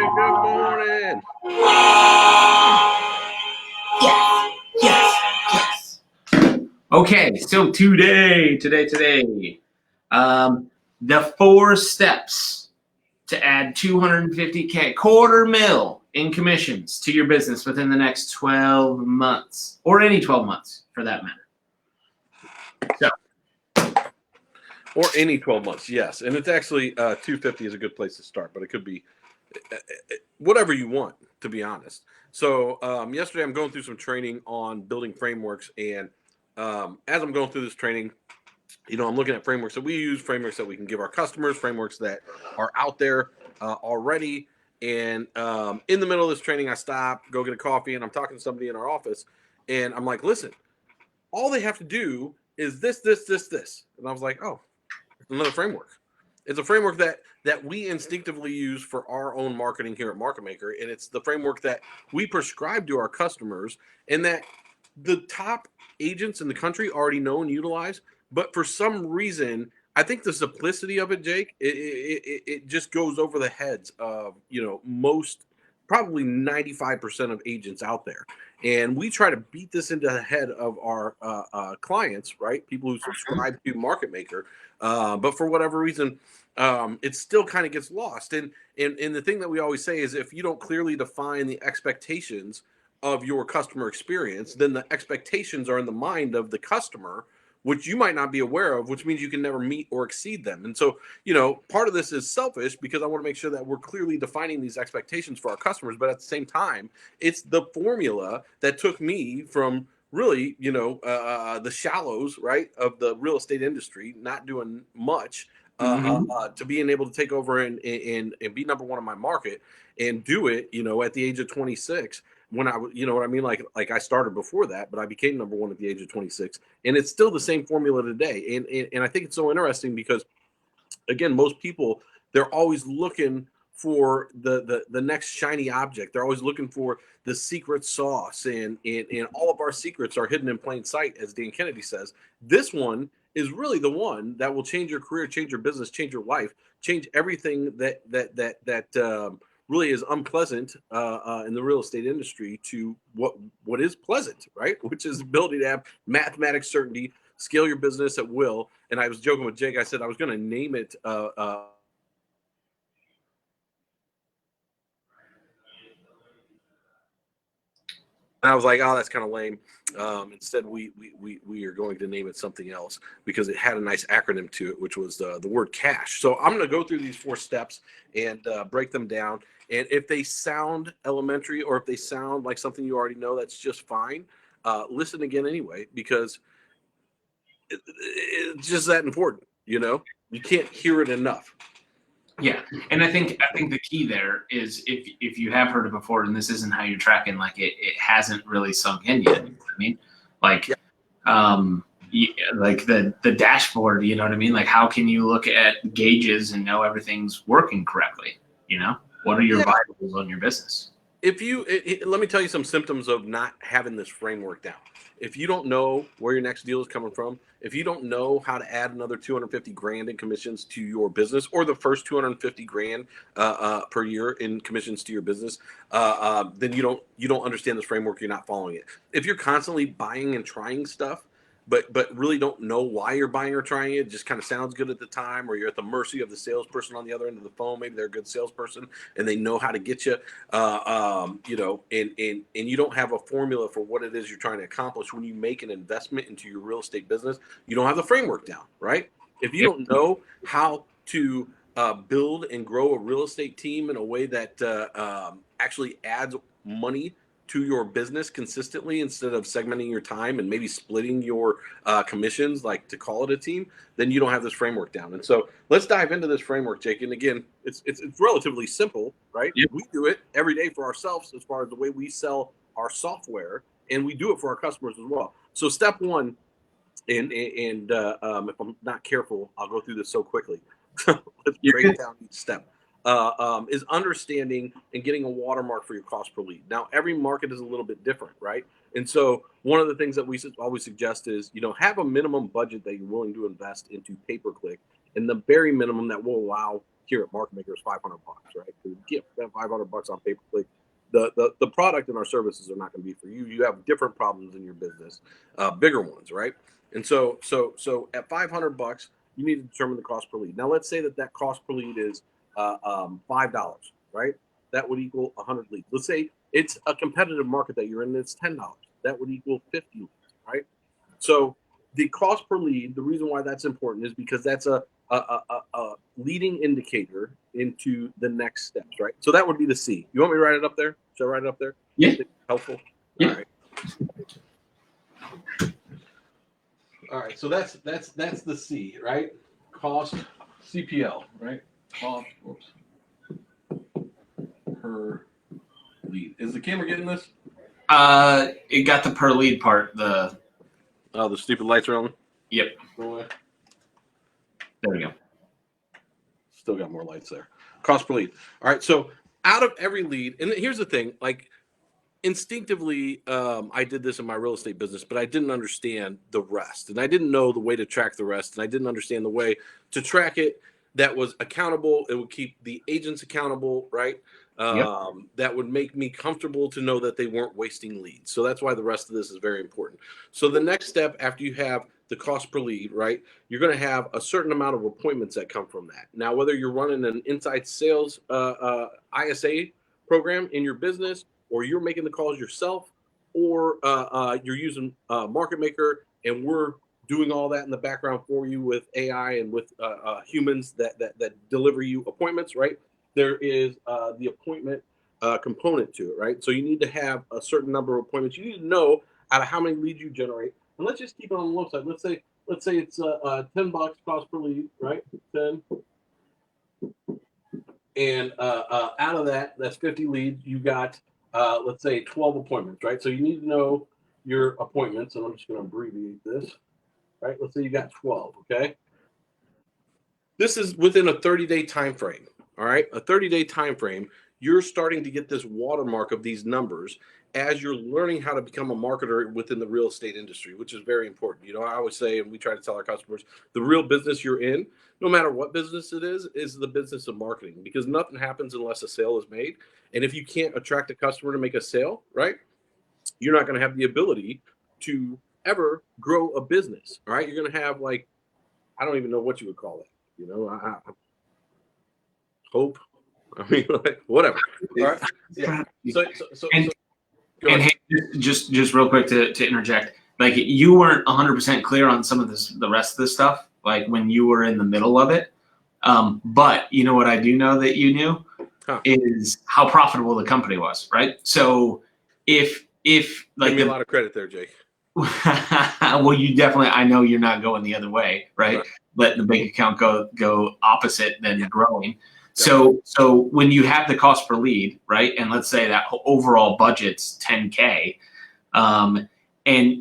Good morning. Yes. Okay, so today, the 4 steps to add 250K, quarter mil in commissions to your business within the next 12 months, or any 12 months for that matter. So, Or any 12 months, yes. And it's actually 250 is a good place to start, but it could be whatever you want, to be honest. So yesterday I'm going through some training on building frameworks, and as I'm going through this training, I'm looking at frameworks that we use, frameworks that we can give our customers, frameworks that are out there already. And in the middle of this training, I stop, go get a coffee, and I'm talking to somebody in our office, and I'm like, listen, all they have to do is this. And I was like, oh, another framework. It's a framework that we instinctively use for our own marketing here at Market Maker, and it's the framework that we prescribe to our customers, and that the top agents in the country already know and utilize. But for some reason, I think the simplicity of it, Jake, it just goes over the heads of most, probably 95% of agents out there. And we try to beat this into the head of our clients, right? People who subscribe to Market Maker. But for whatever reason, it still kind of gets lost. And the thing that we always say is, if you don't clearly define the expectations of your customer experience, then the expectations are in the mind of the customer, which you might not be aware of, which means you can never meet or exceed them. And so, part of this is selfish, because I want to make sure that we're clearly defining these expectations for our customers. But at the same time, it's the formula that took me from really, the shallows, right, of the real estate industry, not doing much, to being able to take over and be number one in my market, and do it, at the age of 26. When I, you know what I mean? Like I started before that, but I became number one at the age of 26, and it's still the same formula today. And I think it's so interesting because, again, most people, they're always looking for the next shiny object. They're always looking for the secret sauce, and all of our secrets are hidden in plain sight, as Dan Kennedy says. This one is really the one that will change your career, change your business, change your life, change everything that really is unpleasant in the real estate industry to what is pleasant, right? Which is ability to have mathematics certainty, scale your business at will. And I was joking with Jake. I said I was going to name it. And I was like, oh, that's kind of lame. Instead, we are going to name it something else, because it had a nice acronym to it, which was the word cash. So I'm going to go through these 4 steps and break them down. And if they sound elementary, or if they sound like something you already know, that's just fine. Listen again anyway, because it's just that important. You can't hear it enough. yeah, and I think the key there is, if you have heard it before and this isn't how you're tracking, like it hasn't really sunk in yet. You know what I mean? Like, like the dashboard. You know what I mean? Like, how can you look at gauges and know everything's working correctly? What are your vitals on your business? Let me tell you some symptoms of not having this framework down. If you don't know where your next deal is coming from, if you don't know how to add another 250 grand in commissions to your business, or the first 250 grand per year in commissions to your business, then you don't understand this framework. You're not following it. If you're constantly buying and trying stuff, but really don't know why you're buying or trying it, it just kind of sounds good at the time, or you're at the mercy of the salesperson on the other end of the phone. Maybe they're a good salesperson and they know how to get you, and you don't have a formula for what it is you're trying to accomplish when you make an investment into your real estate business. You don't have the framework down, right? If you don't know how to build and grow a real estate team in a way that actually adds money to your business consistently, instead of segmenting your time and maybe splitting your commissions, like to call it a team, then you don't have this framework down. And so let's dive into this framework, Jake. And again, it's relatively simple, right? Yep. We do it every day for ourselves, as far as the way we sell our software, and we do it for our customers as well. So step 1, and if I'm not careful, I'll go through this so quickly. Let's break down each step. Is understanding and getting a watermark for your cost per lead. Now, every market is a little bit different, right? And so one of the things that we always suggest is, have a minimum budget that you're willing to invest into pay-per-click, and the very minimum that will allow here at Market Maker is $500, right? You can't spend $500 on pay-per-click. The product and our services are not going to be for you. You have different problems in your business, bigger ones, right? And so at $500, you need to determine the cost per lead. Now, let's say that cost per lead is $5, right? That would equal 100 leads. Let's say it's a competitive market that you're in, and it's $10. That would equal 50 leads, right? So the cost per lead, the reason why that's important is because that's a leading indicator into the next steps, right? So that would be the C. You want me to write it up there? Should I write it up there? Yeah. Helpful? Yeah. All right. All right, so that's the C, right? Cost CPL, right? Cost per lead. Is the camera getting this? It got the per lead part. The stupid lights are on. Yep. Go away. There we go. Still got more lights there. Cost per lead. All right, so out of every lead, and here's the thing, like instinctively, I did this in my real estate business, but I didn't understand the rest, and I didn't know the way to track the rest, and I didn't understand the way to track it that was accountable. It would keep the agents accountable, right? That would make me comfortable to know that they weren't wasting leads. So that's why the rest of this is very important. So the next step after you have the cost per lead, right, you're going to have a certain amount of appointments that come from that. Now, whether you're running an inside sales ISA program in your business, or you're making the calls yourself, or you're using Market Maker, and we're doing all that in the background for you with AI and with humans that deliver you appointments, right? There is the appointment component to it, right? So you need to have a certain number of appointments. You need to know out of how many leads you generate. And let's just keep it on the low side. Let's say it's $10 cost per lead, right? 10. And out of that's 50 leads. You got let's say 12 appointments, right? So you need to know your appointments, and I'm just going to abbreviate this, right? Let's say you got 12, okay? This is within a 30-day time frame, all right? A 30-day time frame. You're starting to get this watermark of these numbers as you're learning how to become a marketer within the real estate industry, which is very important. You know, I always say, and we try to tell our customers, the real business you're in, no matter what business it is the business of marketing, because nothing happens unless a sale is made. And if you can't attract a customer to make a sale, right, you're not going to have the ability to ever grow a business, all right? You're going to have, like, I don't even know what you would call it, you know, I hope. I mean, like, whatever. All right. Yeah. And hey, just real quick to interject, like you weren't 100% clear on some of the rest of this stuff, like when you were in the middle of it. But you know what I do know that you knew is how profitable the company was, right? So if like give me a lot of credit there, Jake. Well, you definitely, I know you're not going the other way, right? Letting the bank account go opposite than growing. So when you have the cost per lead, right, and let's say that overall budget's $10K, and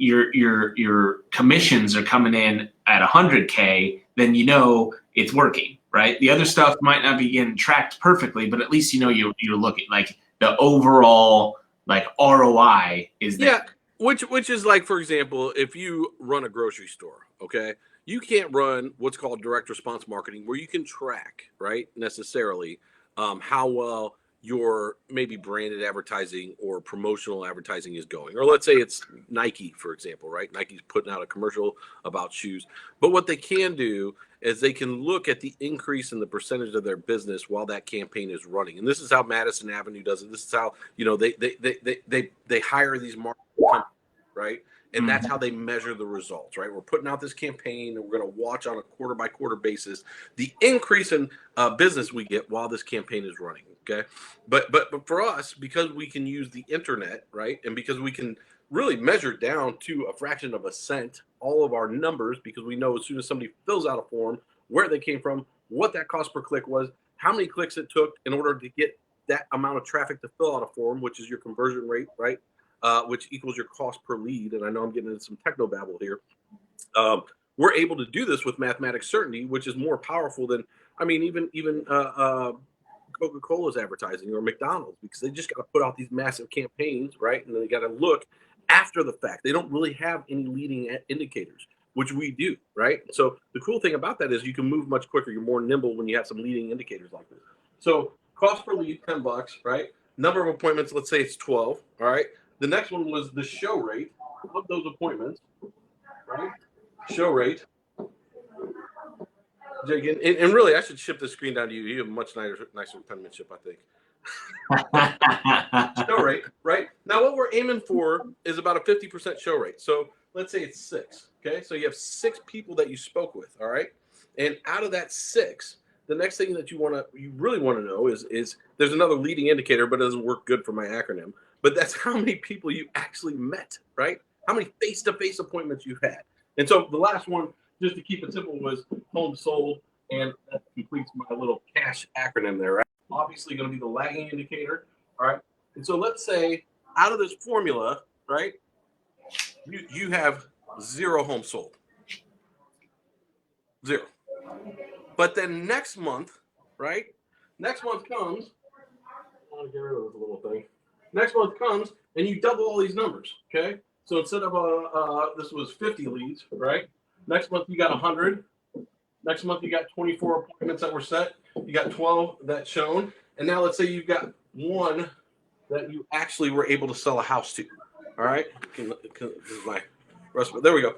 your commissions are coming in at $100K, then you know it's working, right? The other stuff might not be getting tracked perfectly, but at least you know you're looking, like the overall like ROI is there. Yeah, which is like, for example, if you run a grocery store, okay, you can't run what's called direct response marketing, where you can track, right, necessarily how well your maybe branded advertising or promotional advertising is going. Or let's say it's Nike, for example, right? Nike's putting out a commercial about shoes. But what they can do is they can look at the increase in the percentage of their business while that campaign is running. And this is how Madison Avenue does it. This is how, you know, they hire these marketing companies, right? And that's how they measure the results, right? We're putting out this campaign, and we're going to watch on a quarter by quarter basis the increase in business we get while this campaign is running. Okay, but for us, because we can use the internet, right, and because we can really measure down to a fraction of a cent all of our numbers, because we know as soon as somebody fills out a form where they came from, what that cost per click was, how many clicks it took in order to get that amount of traffic to fill out a form, which is your conversion rate, right? Which equals your cost per lead. And I know I'm getting into some techno babble here. We're able to do this with mathematic certainty, which is more powerful than, I mean, even Coca-Cola's advertising or McDonald's, because they just got to put out these massive campaigns, right? And then they got to look after the fact. They don't really have any leading indicators. which we do, right? So the cool thing about that is you can move much quicker. You're more nimble when you have some leading indicators like this. So cost per lead, $10, right? Number of appointments, let's say it's 12, all right? The next one was the show rate of those appointments, right? Show rate. And really, I should ship this screen down to you. You have much nicer penmanship, I think. Show rate, right? Now, what we're aiming for is about a 50% show rate. So let's say it's 6, okay? So you have 6 people that you spoke with, all right? And out of that 6, the next thing that you really want to know is there's another leading indicator, but it doesn't work good for my acronym. But that's how many people you actually met, right? How many face-to-face appointments you've had. And so the last one, just to keep it simple, was home sold, and that completes my little CASH acronym there, right? Obviously going to be the lagging indicator, all right? And so let's say out of this formula, right, you have 0 homes sold. 0. But then next month, right, next month comes, I want to get rid of this little thing. Next month comes, and you double all these numbers, okay? So instead of, this was 50 leads, right? Next month you got 100. Next month you got 24 appointments that were set. You got 12 that shown. And now let's say you've got 1 that you actually were able to sell a house to. All right? This is my rest. There we go.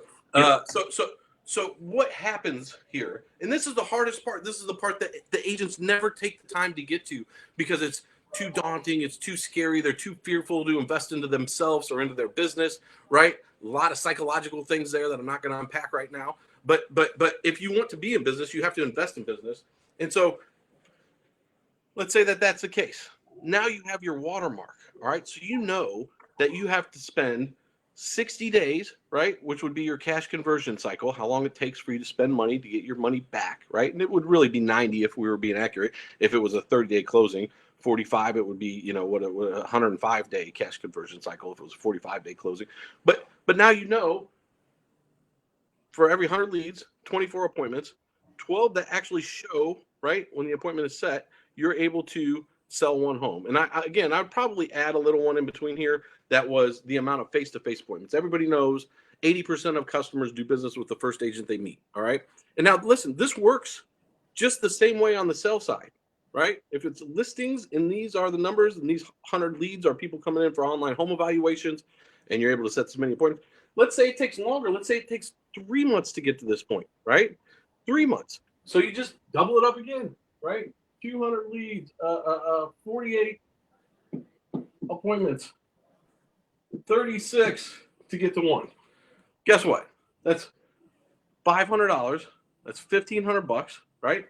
So what happens here? And this is the hardest part. This is the part that the agents never take the time to get to because it's too daunting. It's too scary. They're too fearful to invest into themselves or into their business, right? A lot of psychological things there that I'm not going to unpack right now. But if you want to be in business, you have to invest in business. And so let's say that that's the case. Now you have your watermark, all right? So you know that you have to spend 60 days, right, which would be your cash conversion cycle, how long it takes for you to spend money to get your money back, right? And it would really be 90 if we were being accurate. If it was a 30-day closing, 45, it would be, what a 105-day cash conversion cycle if it was a 45-day closing. But now you know for every 100 leads, 24 appointments, 12 that actually show, right, when the appointment is set, you're able to sell 1 home. And I'd probably add a little one in between here. That was the amount of face-to-face appointments. Everybody knows 80% of customers do business with the first agent they meet. All right. And now listen, this works just the same way on the sell side, right? If it's listings and these are the numbers and these 100 leads are people coming in for online home evaluations and you're able to set so many appointments. Let's say it takes longer. Let's say it takes 3 months to get to this point, right? 3 months. So you just double it up again, right? 200 leads, 48 appointments, 36 to get to 1. Guess what? That's $500. That's $1,500, right?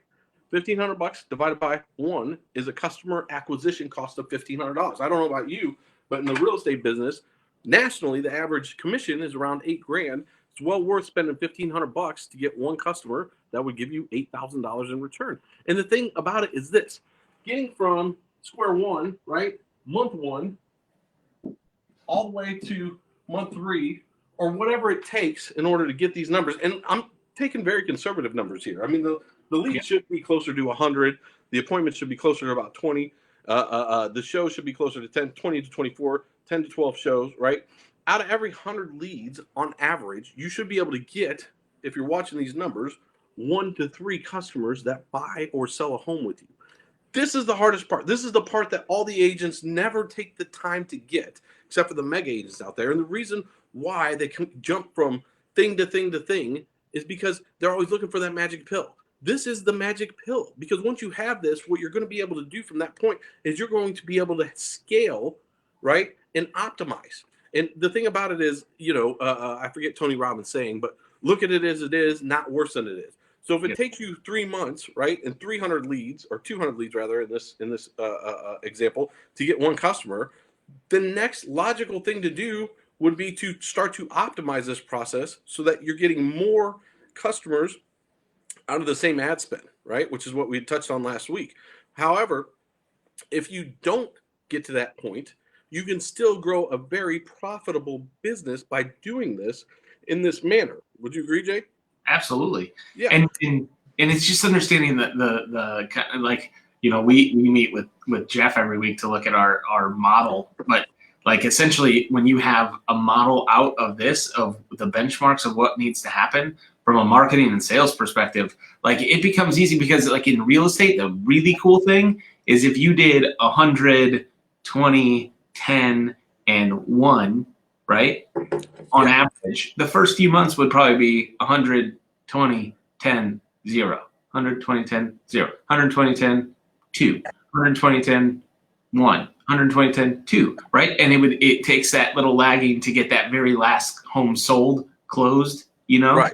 $1,500 divided by 1 is a customer acquisition cost of $1,500. I don't know about you, but in the real estate business, nationally, the average commission is around $8,000. It's well worth spending $1,500 to get 1 customer that would give you $8,000 in return. And the thing about it is this: getting from square one, right, month 1, all the way to month 3, or whatever it takes in order to get these numbers. And I'm taking very conservative numbers here. I mean, the lead should be closer to 100. The appointment should be closer to about 20. The show should be closer to 20 to 24, 10 to 12 shows, right? Out of every 100 leads on average, you should be able to get, if you're watching these numbers, 1 to 3 customers that buy or sell a home with you. This is the hardest part. This is the part that all the agents never take the time to get, except for the mega agents out there. And the reason why they can jump from thing to thing to thing is because they're always looking for that magic pill. This is the magic pill, because once you have this, what you're going to be able to do from that point is you're going to be able to scale, right, and optimize. And the thing about it is, I forget Tony Robbins saying, but look at it as it is, not worse than it is. So if it takes you 3 months, right, and 300 leads, or 200 leads rather, in this example, to get 1 customer, the next logical thing to do would be to start to optimize this process so that you're getting more customers out of the same ad spend, right, which is what we touched on last week. However, if you don't get to that point, you can still grow a very profitable business by doing this in this manner. Would you agree, Jay? Absolutely. Yeah. And it's just understanding the like, we meet with Jeff every week to look at our model, but Like essentially when you have a model out of this, of the benchmarks of what needs to happen from a marketing and sales perspective, like it becomes easy because like in real estate, the really cool thing is if you did 100, 20, 10, and 1, right? On average, the first few months would probably be 100, 20, 10, 0, 120, 10, 0, 120, 10, 2, 120, 10, 1, 120, 10, 2, right? And it takes that little lagging to get that very last home sold, closed, you know? Right.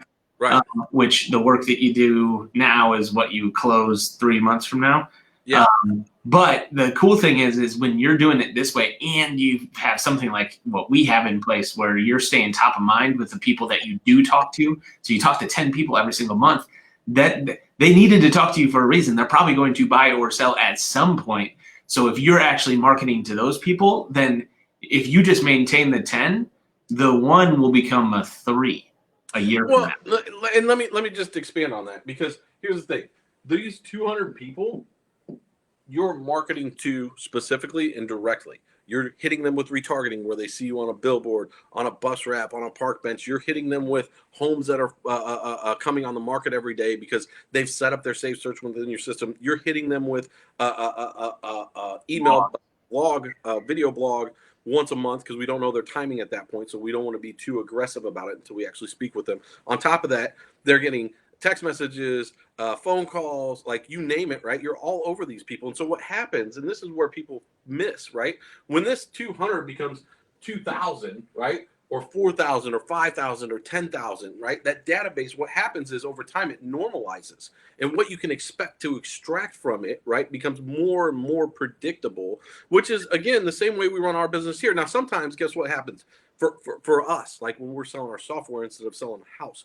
Which the work that you do now is what you close 3 months from now. Yeah. But the cool thing is when you're doing it this way and you have something like what we have in place where you're staying top of mind with the people that you do talk to. So you talk to 10 people every single month that they needed to talk to you for a reason. They're probably going to buy or sell at some point. So if you're actually marketing to those people, then if you just maintain the 10, the 1 will become a 3 a year from now. And let me just expand on that, because here's the thing. These 200 people you're marketing to specifically and directly. You're hitting them with retargeting where they see you on a billboard, on a bus wrap, on a park bench. You're hitting them with homes that are coming on the market every day because they've set up their safe search within your system. You're hitting them with email blog, video blog once a month because we don't know their timing at that point. So we don't want to be too aggressive about it until we actually speak with them. On top of that, they're getting text messages, phone calls, like you name it, right? You're all over these people. And so what happens, and this is where people miss, right? When this 200 becomes 2,000, right? Or 4,000 or 5,000 or 10,000, right? That database, what happens is over time it normalizes. And what you can expect to extract from it, right, becomes more and more predictable, which is, again, the same way we run our business here. Now, sometimes, guess what happens? For us, like when we're selling our software instead of selling a house,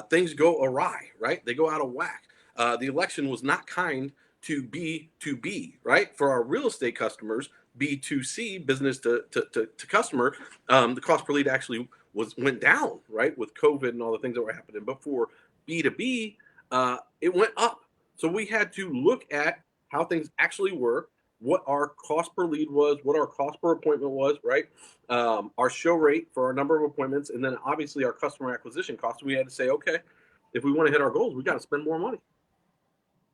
things go awry, right? They go out of whack. The election was not kind to B2B, right? For our real estate customers, B2C, business to customer, the cost per lead actually went down, right? With COVID and all the things that were happening. But for B2B, it went up. So we had to look at how things actually were, what our cost per lead was, what our cost per appointment was, right? Our show rate for our number of appointments, and then obviously our customer acquisition cost. We had to say, okay, if we want to hit our goals, we got to spend more money.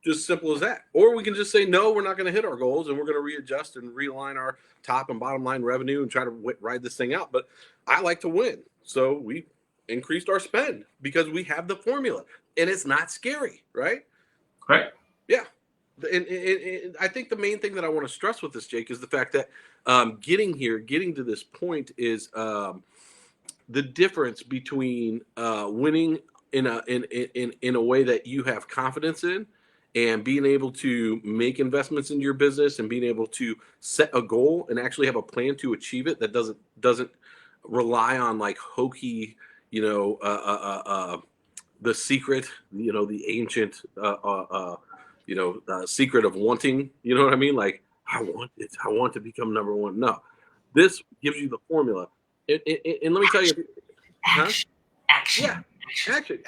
Just simple as that. Or we can just say, no, we're not going to hit our goals, and we're going to readjust and realign our top and bottom line revenue and try to ride this thing out. But I like to win. So we increased our spend because we have the formula, and it's not scary, right? Right. Yeah. And I think the main thing that I want to stress with this, Jake, is the fact that getting to this point is the difference between winning in a way that you have confidence in, and being able to make investments in your business and being able to set a goal and actually have a plan to achieve it that doesn't rely on like hokey, the secret, the ancient secret of wanting, you know what I mean? Like, I want to become number one. No, this gives you the formula. And let me tell you, Action. Yeah, action.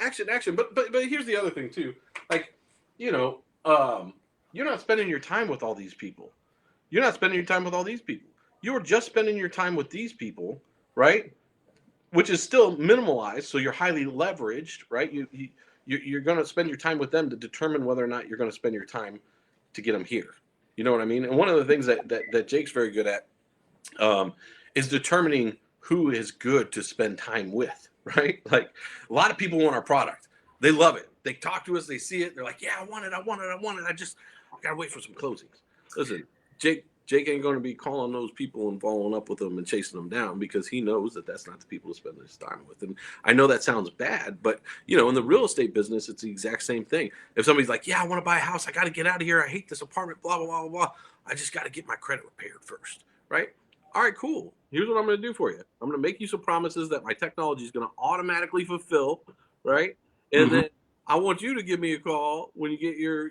But here's the other thing too. Like, you're not spending your time with all these people. You're not spending your time with all these people. You're just spending your time with these people, right? Which is still minimalized. So you're highly leveraged, right? You're going to spend your time with them to determine whether or not you're going to spend your time to get them here. You know what I mean? And one of the things that Jake's very good at is determining who is good to spend time with, right? Like a lot of people want our product. They love it. They talk to us. They see it. They're like, yeah, I want it. I got to wait for some closings. Listen, Jake ain't going to be calling those people and following up with them and chasing them down because he knows that that's not the people to spend his time with. And I know that sounds bad, but in the real estate business, it's the exact same thing. If somebody's like, yeah, I want to buy a house. I got to get out of here. I hate this apartment, blah, blah, blah, blah, blah. I just got to get my credit repaired first, right? All right, cool. Here's what I'm going to do for you. I'm going to make you some promises that my technology is going to automatically fulfill, right? And then I want you to give me a call when you get your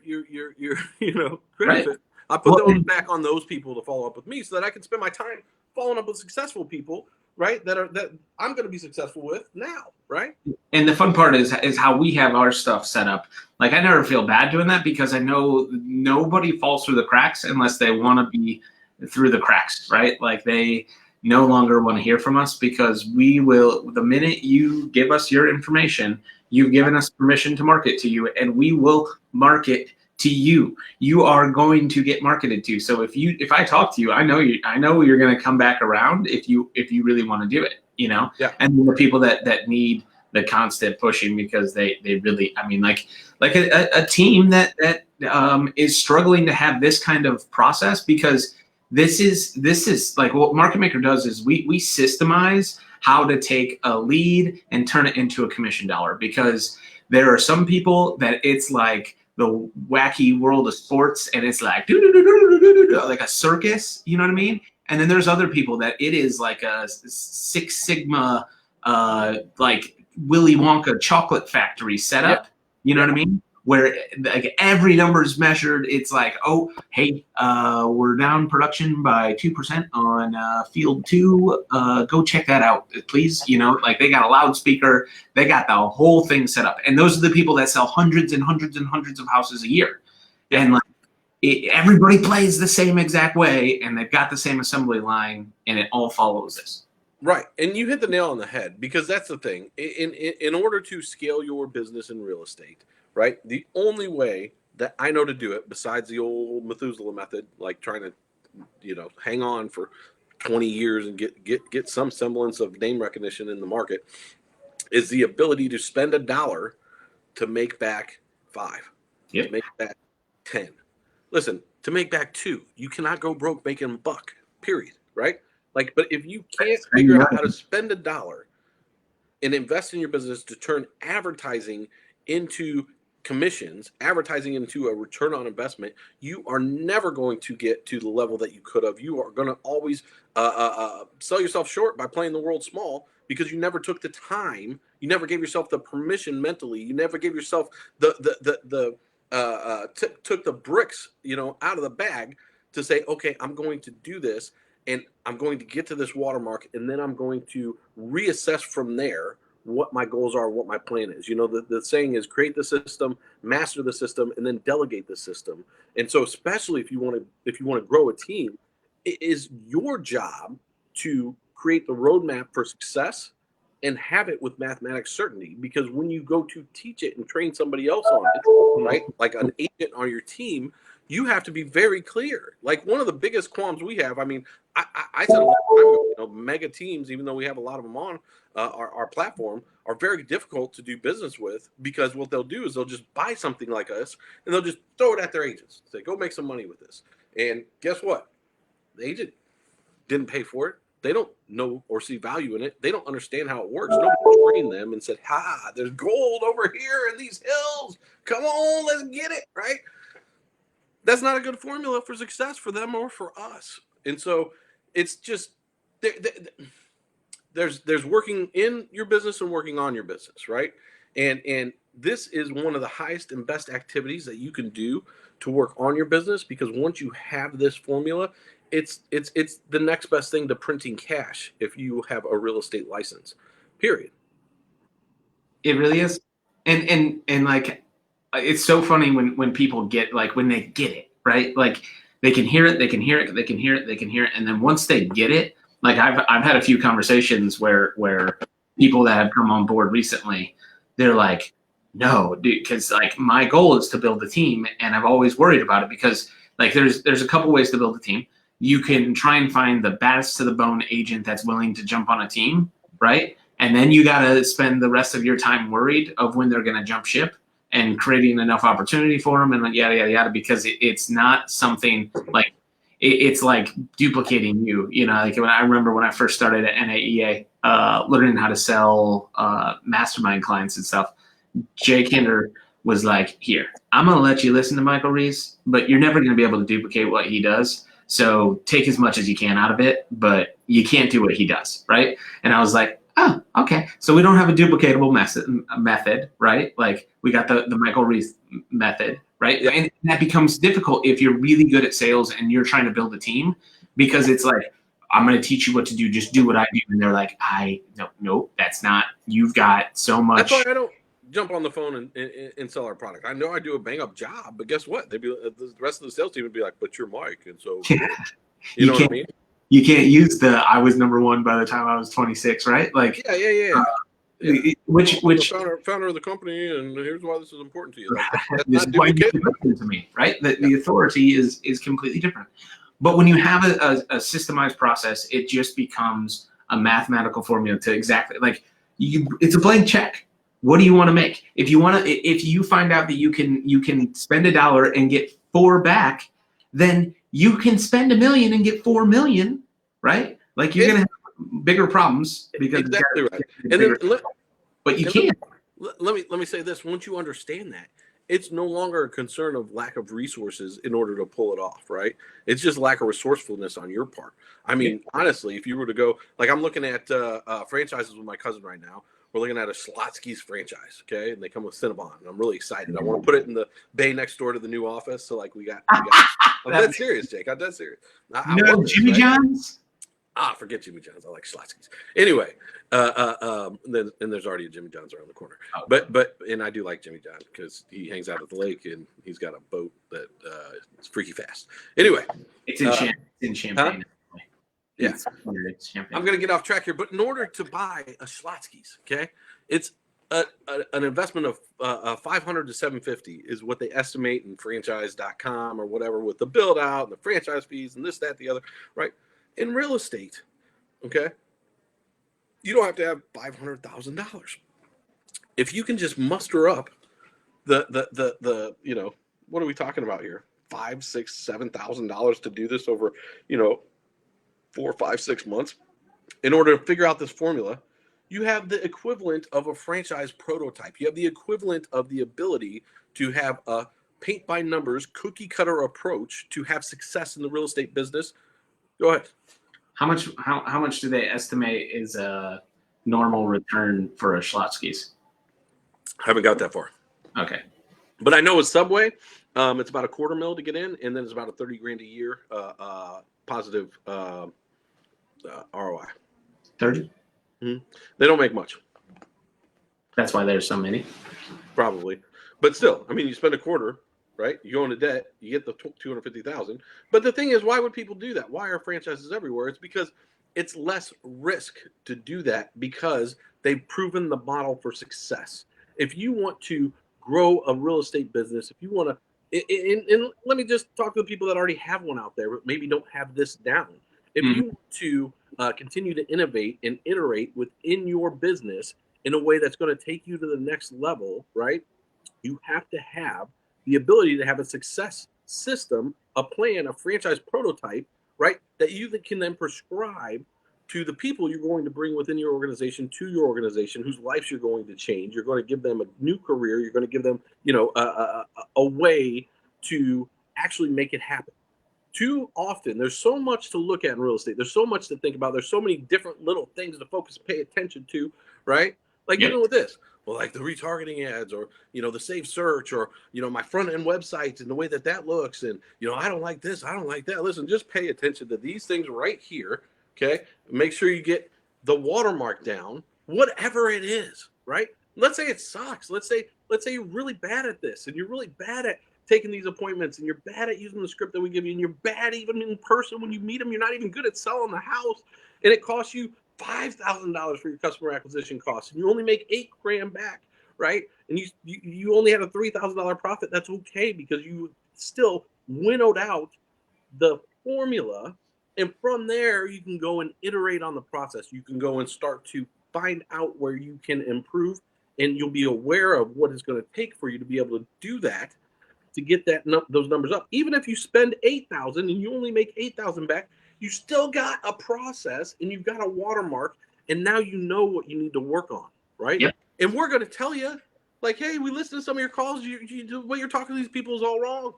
credit. Right. I put those back on those people to follow up with me so that I can spend my time following up with successful people, right? That I'm going to be successful with now, right? And the fun part is how we have our stuff set up. Like I never feel bad doing that because I know nobody falls through the cracks unless they want to be through the cracks, right? Like they no longer want to hear from us, because we will, the minute you give us your information, you've given us permission to market to you, and we will market to you. You are going to get marketed to. So if I talk to you, I know you're going to come back around if you really want to do it, you know? Yeah. And the people that need the constant pushing, because they really, I mean, like a team that is struggling to have this kind of process, because this is like what Market Maker does is we systemize how to take a lead and turn it into a commission dollar, because there are some people that it's like the wacky world of sports, and it's like like a circus, you know what I mean? And then there's other people that it is like a Six Sigma, like Willy Wonka chocolate factory setup. Yeah. You know what I mean? Where like every number is measured. It's like, oh, hey, we're down production by 2% on field 2. Go check that out, please. You know, like they got a loudspeaker. They got the whole thing set up. And those are the people that sell hundreds and hundreds and hundreds of houses a year. And like everybody plays the same exact way, and they've got the same assembly line, and it all follows this. Right. And you hit the nail on the head, because that's the thing. In order to scale your business in real estate, right, the only way that I know to do it, besides the old Methuselah method, like trying to, you know, hang on for 20 years and get some semblance of name recognition in the market, is the ability to spend $1 to make back 5, yep. To make back 10. Listen, to make back 2, you cannot go broke making a buck, period, right? Like, but if you can't figure out how to spend $1 and invest in your business to turn advertising into commissions, advertising into a return on investment, you are never going to get to the level that you could have. You are going to always sell yourself short by playing the world small, because you never took the time. You never gave yourself the permission mentally. You never gave yourself took the bricks, you know, out of the bag to say, okay, I'm going to do this, and I'm going to get to this watermark, and then I'm going to reassess from there what my goals are, what my plan is. You know, the saying is create the system, master the system, and then delegate the system. And so, especially if you want to grow a team, it is your job to create the roadmap for success and have it with mathematics certainty. Because when you go to teach it and train somebody else on it, right, like an agent on your team, you have to be very clear. Like, one of the biggest qualms we have, I mean, I said a long time ago, you know, mega teams, even though we have a lot of them on our platform, are very difficult to do business with, because what they'll do is they'll just buy something like us and they'll just throw it at their agents. Say, go make some money with this. And guess what? The agent didn't pay for it. They don't know or see value in it. They don't understand how it works. Nobody trained them and said, there's gold over here in these hills. Come on, let's get it, right? That's not a good formula for success for them or for us. And so it's just there's working in your business and working on your business, right? And this is one of the highest and best activities that you can do to work on your business, because once you have this formula, it's the next best thing to printing cash if you have a real estate license. Period. It really is. And like, it's so funny when people get, like, when they get it, right? Like, they can hear it, and then once they get it, like, I've had a few conversations where people that have come on board recently, they're like, no, dude, because like my goal is to build a team, and I've always worried about it, because like there's a couple ways to build a team. You can try and find the baddest to the bone agent that's willing to jump on a team, right? And then you got to spend the rest of your time worried of when they're going to jump ship and creating enough opportunity for them, and yada, yada, yada, because it's not something like, it's like duplicating you. You know, like I remember when I first started at NAEA, learning how to sell mastermind clients and stuff, Jay Kinder was like, here, I'm going to let you listen to Michael Reese, but you're never going to be able to duplicate what he does. So take as much as you can out of it, but you can't do what he does, right? And I was like, oh, okay. So we don't have a duplicatable method, right? Like, we got the Michael Reese method, right? Yeah. And that becomes difficult if you're really good at sales and you're trying to build a team, because it's like, I'm going to teach you what to do. Just do what I do. And they're like, no, that's not, you've got so much. That's why I don't jump on the phone and sell our product. I know I do a bang up job, but guess what? They'd be, the rest of the sales team would be like, but you're Mike. And so, you know what I mean? you can't use the I was number one by the time I was 26, right? Like, Yeah. which I'm the founder of the company, and here's why this is important to you. Like, that's this not is why you duplicate. listen to me, right? The authority is completely different. But when you have a systemized process, it just becomes a mathematical formula to exactly like it's a blank check. What do you want to make? If you find out that you can spend $1 and get 4 back, then you can spend $1 million and get 4 million, right? Like you're gonna have bigger problems because Exactly right. And then but you can't. Let me say this: once you understand that, it's no longer a concern of lack of resources in order to pull it off, right? It's just lack of resourcefulness on your part. I mean, honestly, if you were to go, like I'm looking at franchises with my cousin right now. We're looking at a Schlotzsky's franchise, okay? And they come with Cinnabon. And I'm really excited. I want to put it in the bay next door to the new office. So, like, we got I'm dead serious, Jake. I'm dead serious. No Jimmy John's? Forget Jimmy John's. I like Schlotzsky's. Anyway, then there's already a Jimmy John's around the corner. Oh. But I do like Jimmy John because he hangs out at the lake and he's got a boat that is freaky fast. Anyway, it's in Champagne. Huh? Yeah, it's Champagne. I'm gonna get off track here, but in order to buy a Schlotzsky's, okay, it's an investment of 500 to 750 is what they estimate in franchise.com or whatever with the build out and the franchise fees and this, that, the other, right? In real estate, okay, you don't have to have $500,000. If you can just muster up the what are we talking about here? $5,000, $6,000, $7,000 to do this over 4, 5, 6 months in order to figure out this formula. You have the equivalent of a franchise prototype. You have the equivalent of the ability to have a paint by numbers cookie cutter approach to have success in the real estate business. Go ahead. How much do they estimate is a normal return for a Schlotzsky's? I haven't got that far. Okay. But I know with Subway, it's about $250,000 to get in, and then it's about $30,000 a year positive ROI. 30? Mm-hmm. They don't make much. That's why there's so many. Probably. But still, I mean, you spend $250,000. Right, you go into debt, you get the $250,000. But the thing is, why would people do that? Why are franchises everywhere? It's because it's less risk to do that because they've proven the model for success. If you want to grow a real estate business, if you want to, and let me just talk to the people that already have one out there, but maybe don't have this down. If you want to continue to innovate and iterate within your business in a way that's going to take you to the next level, right? You have to have the ability to have a success system, a plan, a franchise prototype, right? That you can then prescribe to the people you're going to bring within your organization, to your organization, whose lives you're going to change. You're going to give them a new career. You're going to give them, a way to actually make it happen. Too often, there's so much to look at in real estate. There's so much to think about. There's so many different little things to focus, pay attention to, right? Like even with this. Well, like the retargeting ads or, the safe search or, my front end websites and the way that looks. And, I don't like this. I don't like that. Listen, just pay attention to these things right here. Okay. Make sure you get the watermark down, whatever it is, right? Let's say it sucks. Let's say you're really bad at this and you're really bad at taking these appointments and you're bad at using the script that we give you and you're bad even in person when you meet them. You're not even good at selling the house and it costs you $5,000 for your customer acquisition costs, and you only make $8,000 back, right? And you only had a $3,000 profit. That's okay because you still winnowed out the formula, and from there you can go and iterate on the process. You can go and start to find out where you can improve, and you'll be aware of what it's going to take for you to be able to do that, to get those numbers up. Even if you spend $8,000 and you only make $8,000 back, you still got a process and you've got a watermark, and now you know what you need to work on, right? Yep. And we're going to tell you, like, hey, we listened to some of your calls. The way you're talking to these people is all wrong.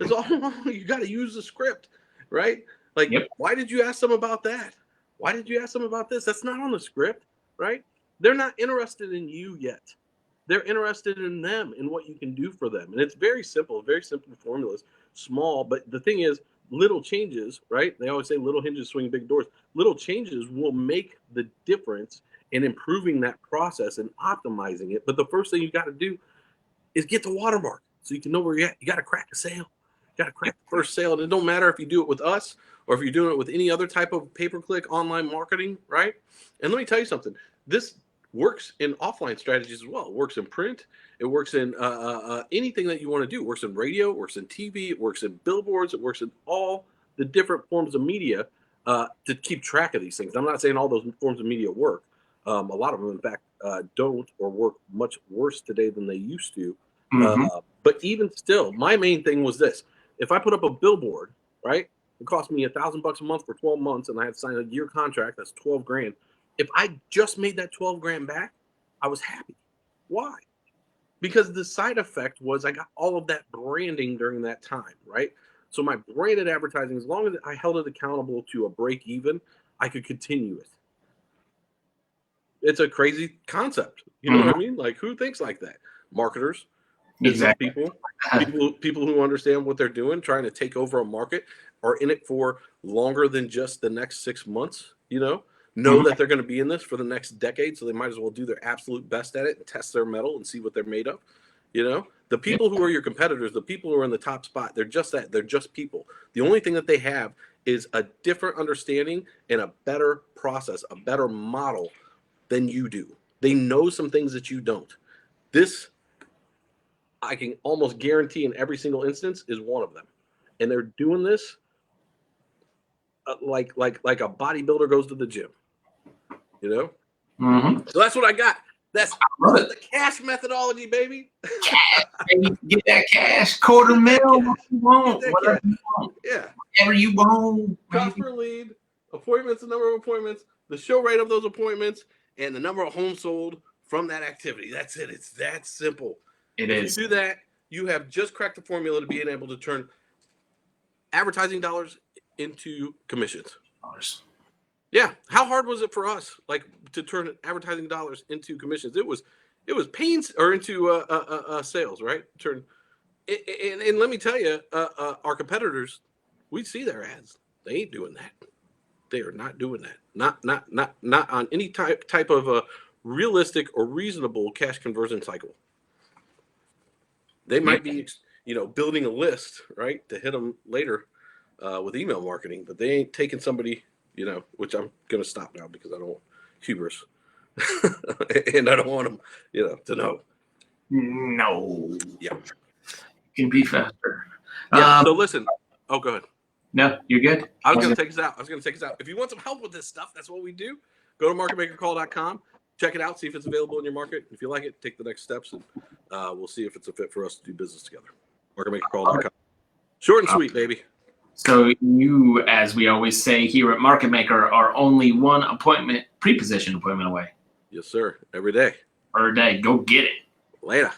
It's all wrong. You got to use the script, right? Like, Why did you ask them about that? Why did you ask them about this? That's not on the script, right? They're not interested in you yet. They're interested in them and what you can do for them. And it's very simple formulas, small. But the thing is, little changes, right? They always say little hinges swing big doors. Little changes will make the difference in improving that process and optimizing it. But the first thing you got to do is get the watermark so you can know where you're at. You got to crack a sale. Got to crack the first sale. And it don't matter if you do it with us or if you're doing it with any other type of pay-per-click online marketing, right? And let me tell you something. This works in offline strategies as well. It works in print. It works in anything that you want to do. It works in radio. It works in TV. It works in billboards. It works in all the different forms of media to keep track of these things. I'm not saying all those forms of media work. A lot of them, in fact, don't or work much worse today than they used to. But even still, my main thing was this. If I put up a billboard, right, it cost me $1,000 a month for 12 months and I had to sign a year contract, that's 12 grand. If I just made that 12 grand back, I was happy. Why? Because the side effect was I got all of that branding during that time, right? So my branded advertising, as long as I held it accountable to a break even, I could continue it. It's a crazy concept. You know what I mean? Like, who thinks like that? Marketers, business people who understand what they're doing, trying to take over a market, are in it for longer than just the next 6 months, know that they're going to be in this for the next decade, so they might as well do their absolute best at it and test their metal and see what they're made of. The people who are your competitors, the people who are in the top spot, they're just that. They're just people. The only thing that they have is a different understanding and a better process, a better model than you do. They know some things that you don't. This, I can almost guarantee in every single instance, is one of them. And they're doing this like a bodybuilder goes to the gym. So that's what I got. That's the cash methodology, baby. Cash, baby. Get that cash. $250,000. What you want. Whatever you want. Yeah. Whatever you want. Cost per lead, appointments, the number of appointments, the show rate of those appointments, and the number of homes sold from that activity. That's it. It's that simple. If you do that, you have just cracked the formula to being able to turn advertising dollars into commissions. Yeah. How hard was it for us, like, to turn advertising dollars into commissions? It was pains, or into sales, right? And let me tell you, our competitors, we see their ads. They ain't doing that. They are not doing that. Not on any type of a realistic or reasonable cash conversion cycle. They might be, building a list, right, to hit them later with email marketing, but they ain't taking somebody, which I'm going to stop now because I don't want hubris. And I don't want them, to know. No. Yeah. Can be faster. Yeah. So listen. Oh, go ahead. No, you're good. I was going to take us out. If you want some help with this stuff, that's what we do. Go to marketmakercall.com. Check it out. See if it's available in your market. If you like it, take the next steps, and we'll see if it's a fit for us to do business together. Marketmakercall.com. Short and sweet, baby. So you, as we always say here at Market Maker, are only one pre-position appointment away. Yes, sir. Every day. Per day. Go get it. Later.